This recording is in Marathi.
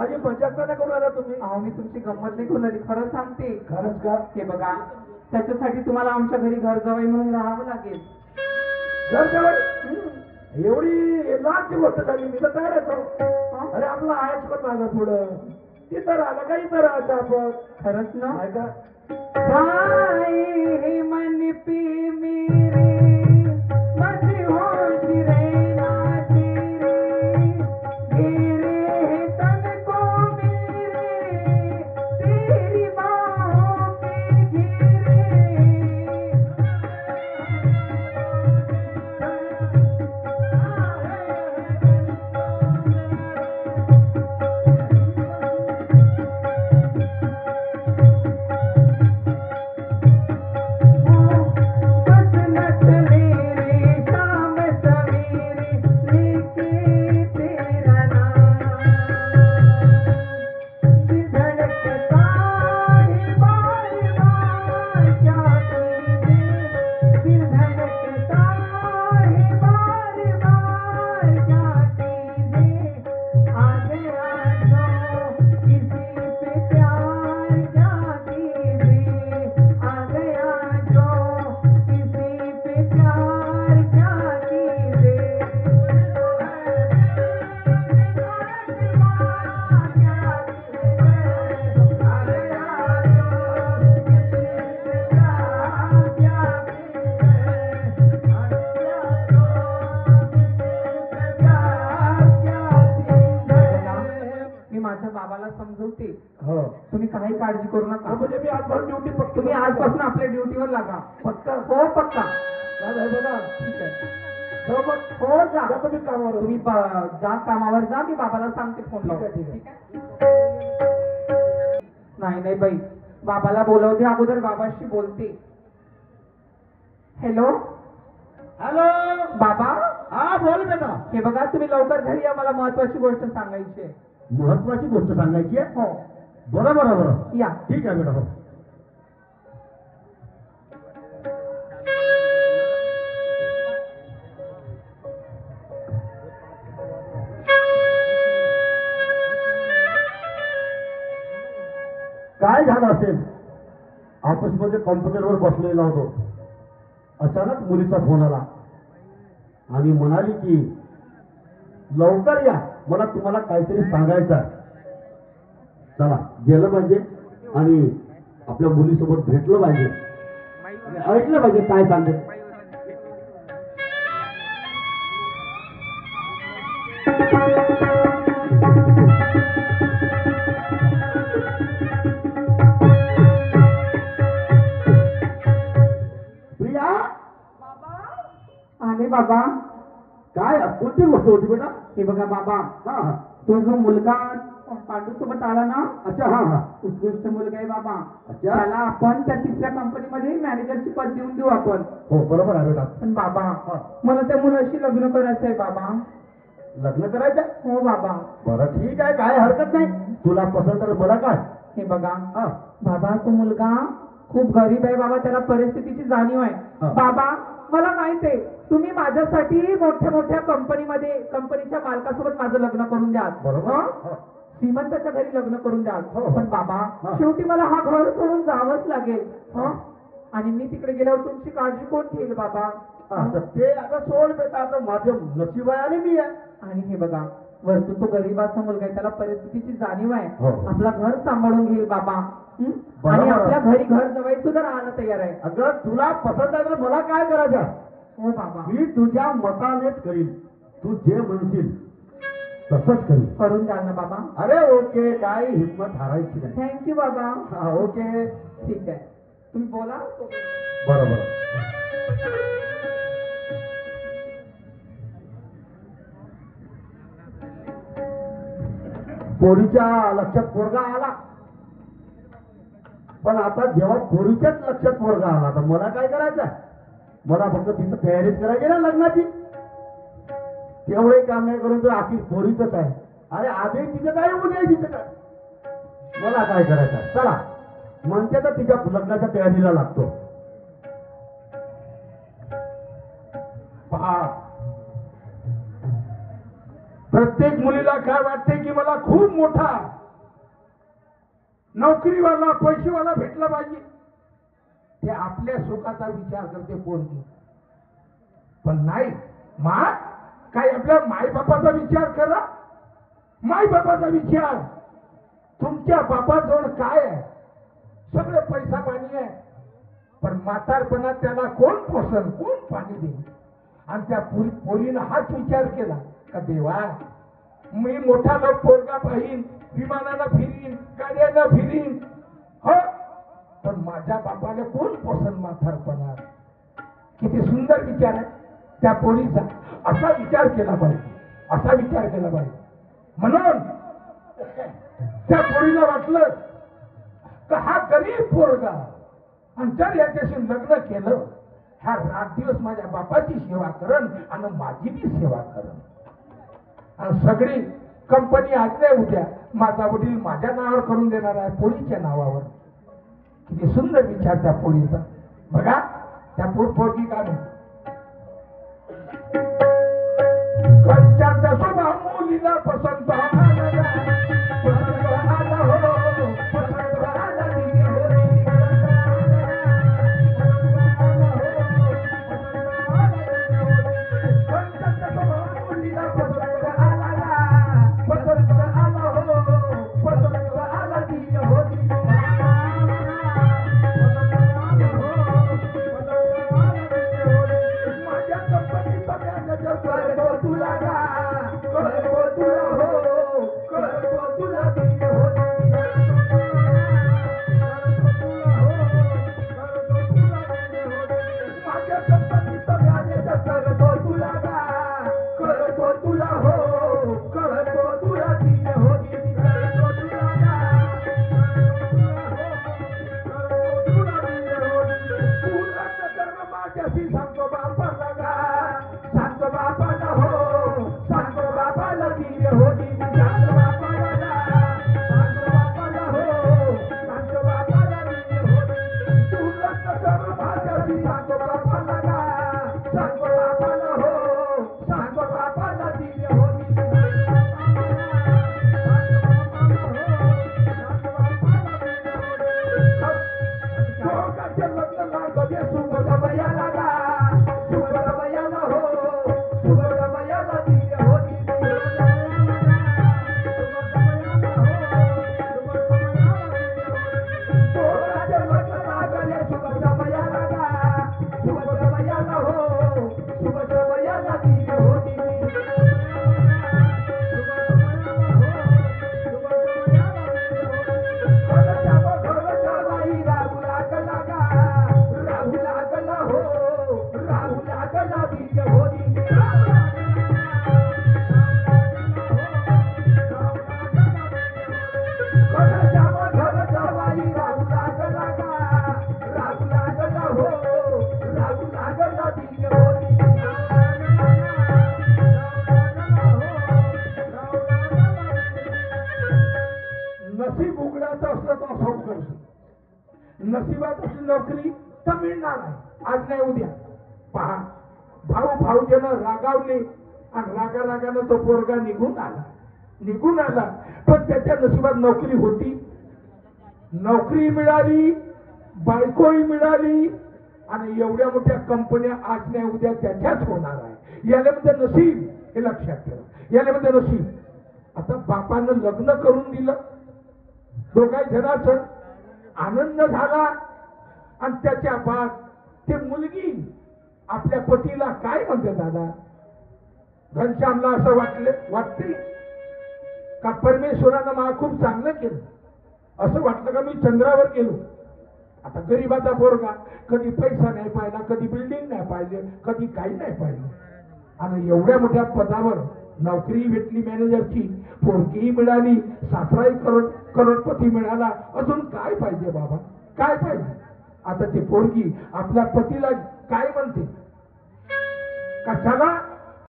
माझी मजाक नाही करून आला तुम्ही? अहो मी तुमची गंमत नाही करून आली, खरं सांगते. खरंच का? हे बघा, त्याच्यासाठी तुम्हाला आमच्या घरी घर जावई म्हणून राहावं लागेल. घर जवळ एवढी लाजची गोष्ट झाली, मी तर तयारच आहो. अरे आपला आहेच पण माझं पुढं तिथं राहिलं का इथं राहायचं आपण. खरंच ना? नाही का? साई मन पी मेरे मत होश रे नाची रे, घेरे तन को मेरे तेरी बाहों के घेरे. समजवते. हो, तुम्ही काही काळजी करू नका. म्हणजे मी आजपासून ड्युटी पक्की. तुम्ही आजपासून आपल्या ड्युटीवर लागा. पक्का? हो पक्का. काय बघा, ठीक आहे. हो जा तुम्ही कामावर. तुम्ही जा कामावर जा, मी बाबाला सांगते फोन लावून. ठीक आहे. नाही नाही बाई, बाबाला बोलवते अगोदर, बाबाशी बोलते. हॅलो हॅलो बाबा. हा बोल बेटा. हे बघा, तुम्ही लवकर घरी या, मला महत्वाची गोष्ट सांगायची आहे. महत्वाची गोष्ट सांगायची आहे? हो. बरं बरं बरं, या. ठीक आहे बेटा. हो. काय झालं असेल? ऑफिसमध्ये कॉम्प्युटरवर बसलेला होतो, अचानक मुलीचा फोन आला आणि म्हणाली की लवकर या, मला तुम्हाला काहीतरी सांगायचं आहे. चला गेलं पाहिजे आणि आपल्या मुलीसोबत भेटलं पाहिजे, ऐकलं पाहिजे काय सांगते. प्रिया. आले बाबा. काय कोणती गोष्ट होती बेटा? हे बघा बाबा, हा, तो जो मुलगा पांडू सोबत आला ना, अच्छा, हा हा, उत्कृष्ट मुलगा आहे बाबा. अच्छा. त्याला आपण त्या तिसऱ्या कंपनीमध्ये मॅनेजरची पद देऊन देऊ आपण. हो बरोबर आहे बेटा. पण बाबा, मला त्या मुलाशी लग्न करायचं आहे बाबा. लग्न करायचं? हो बाबा. बरं ठीक आहे, काय हरकत नाही, तुला पसंत तर मला काय. हे बघा हा, बाबा, तो मुलगा खूप गरीब आहे बाबा, त्याला परिस्थितीची जाणीव आहे. हा. बाबा मला माहित आहे, तुम्ही माझ्यासाठी मोठ्या मोठ्या कंपनीच्या मालकासोबत माझं लग्न करून द्याल. बरोबर. हं? हो. श्रीमंताच्या घरी लग्न करून द्याल. हो. पण बाबा, हा. शेवटी मला हा घर सोडून जावंच लागेल. हं? आणि मी तिकडे गेल्यावर तुमची काळजी कोण घेईल बाबा? आता ते आता सोड बेटा, आता माझं नशीब आहे आणि मी आहे. आणि हे बघा, वरतून तो गरीबाचा मुलगा आहे, त्याला परिस्थितीची जाणीव आहे. हो. आपला घर सांभाळून घेईल बाबा. हं? बरोबर. आणि आपल्या घरी घर जवळ सुद्धा राहायला तयार आहे. अगं तुला पसंत आहे तर मला काय करायचं? हो बाबा. मी तुझ्या मतानेच करीन, तू जे म्हणशील तसंच करीन. करून द्याल ना बाबा? अरे ओके, काय हिंमत हारायची नाही. थँक्यू बाबा. हा ओके, ठीक आहे, तुम्ही बोला. बरोबर. पोरीच्या लक्षात पोरगा आला, पण आता जेव्हा पोरीच्याच लक्षात पोरगा आला तर मला काय करायचं? मला फक्त तिचं तयारीच करायची ना लग्नाची. तेवढे काम नाही करून तो आखी पोरीच आहे. अरे आजही तिचं काय, उद्याही तिचं काय, मला काय करायचं? चला म्हणते तर तिच्या लग्नाच्या तयारीला लागतो. पहा, प्रत्येक मुलीला काय वाटते की मला खूप मोठा नोकरीवाला पैसेवाला भेटला पाहिजे, ते आपल्या सुखाचा विचार करते पोरगी. पण नाही, काय आपल्या मायबापाचा विचार करा. मायबापाचा विचार, तुमच्या बापाजवळ काय आहे? सगळं पैसा पाणी आहे, पण म्हातारपणात त्याला कोण पोषण, कोण पाणी देईल? आणि त्या पोरीनं हाच विचार केला का देवा, मी मोठा लोक पोरगा पाहीन, विमानानं फिरीन, गाड्यानं फिरीन, हो, पण माझ्या बापाला कोण पोषण म्हातारपणात? किती सुंदर विचार आहे त्या पोरीचा. असा विचार केला पाहिजे, असा विचार केला पाहिजे. म्हणून त्या पोरीला वाटलं का हा गरीब पोरगा, आणि जर याच्याशी लग्न केलं, हा रात दिवस माझ्या बापाची सेवा करण आणि माझी बी सेवा करण. आणि सगळी कंपनी आज नाही उद्या माझा वडील माझ्या नावावर करून देणार आहे, पोरीच्या नावावर. किती सुंदर विचार त्या पोरीचा. बघा त्या पोरगी काय म्हणते, कंचाचा स्वभाव मुलीला पसंत आला, पसंत आला हो, पसंत आला ती हो. कंचाचा स्वभाव मुलीला पसंत आला, पसंत आला हो, पसंत आला ती हो. माझ्या कंपनीचा मॅनेजर करतो तुला गा, करतो तुला हो, करतो तुला ती हो. माझ्या कंपनीचा मॅनेजर करतो तुला गा, करतो तुला हो, करतो तुला ती हो. करतो तुला गा, माझ्याशी सांगतो बापाला गा, सांगतो बापाला हो, सांगतो बापाला ती हो. सांगतो बापाला गा, सांगतो बापाला हो, सांगतो बापाला ती हो. तू लग्न कर माझ्याशी सांगतो बापाला गा, सांगतो बापाला हो, सांगतो बापाला ती हो. दोघांचे लग्न लागले शुभ समयाला गा, शुभ समयाला हो, शुभ समयाला ती हो. दोघांचे लग्न लागले शुभ समयाला गा, शुभ समयाला हो, शुभ समयाला ती हो. घरच्या बाई राहू लागला गा, राहू लागला हो, राहू लागला ती हो. घरच्या बाई राहू लागला गा, राहू लागला हो, राहू लागला ती हो. नशीब उघडायचं असलं तर असं करतो, नशिबात असली नोकरी तर मिळणार आहे, आज नाही उद्या. पहा, भाऊजनं रागावले आणि रागानं तो पोरगा निघून आला, पण त्याच्या नशिबात नोकरी होती, नोकरी मिळाली, बायकोही मिळाली, आणि एवढ्या मोठ्या कंपन्या आज नाही उद्या त्याच्याच होणार आहे. याला म्हणजे नशीब, हे लक्षात ठेवा, याला म्हणजे नशीब. आता बापानं लग्न करून दिलं, दोघाही जणांचं आनंद झाला, आणि त्याच्या बाद ते मुलगी आपल्या पतीला काय म्हणते, दादा घनश्यामला असं वाटते का परमेश्वरानं मला खूप चांगलं केलं, असं वाटलं का मी चंद्रावर गेलो. आता गरीबाचा पोरगा कधी पैसा नाही पाहिला, कधी बिल्डिंग नाही पाहिजे, कधी काही नाही पाहिलं, आणि एवढ्या मोठ्या पदावर नोकरी भेटली मॅनेजरची, पोरगीही मिळाली, सासराही करोडपती मिळाला, अजून काय पाहिजे बाबा, काय पाहिजे? आता ती पोरगी आपल्या पतीला काय म्हणते का चला